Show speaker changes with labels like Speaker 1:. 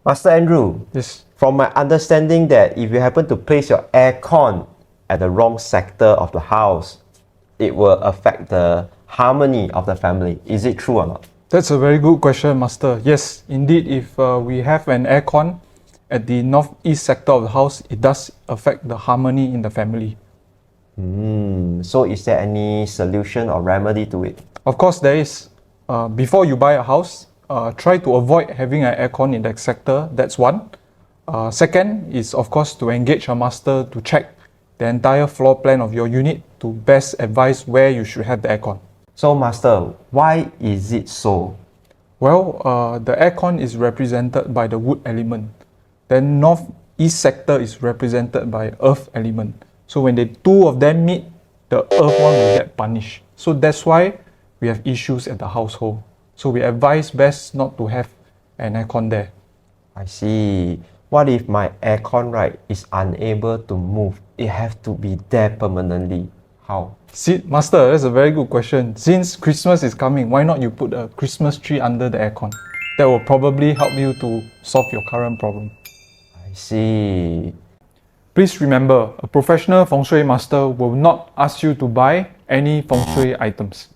Speaker 1: Master Andrew,
Speaker 2: Yes.
Speaker 1: from my understanding that if you happen to place your aircon at the wrong sector of the house, it will affect the harmony of the family. Is it true or not?
Speaker 2: That's a very good question, Master. Yes, indeed, if we have an aircon at the northeast sector of the house, it does affect the harmony in the family.
Speaker 1: So is there any solution or remedy to it?
Speaker 2: Of course, there is. Before you buy a house, try to avoid having an aircon in that sector. That's one. Second is, of course, to engage a master to check the entire floor plan of your unit to best advise where you should have the aircon.
Speaker 1: So Master, why is it so?
Speaker 2: Well, the aircon is represented by the wood element. Then northeast sector is represented by earth element. So when the two of them meet, the earth one will get punished. So that's why we have issues at the household. So we advise best not to have an aircon there.
Speaker 1: I see. What if my aircon, right, is unable to move? It has to be there permanently. How?
Speaker 2: See, Master, that's a very good question. Since Christmas is coming, why not you put a Christmas tree under the aircon? That will probably help you to solve your current problem.
Speaker 1: I see.
Speaker 2: Please remember, a professional feng shui master will not ask you to buy any feng shui items.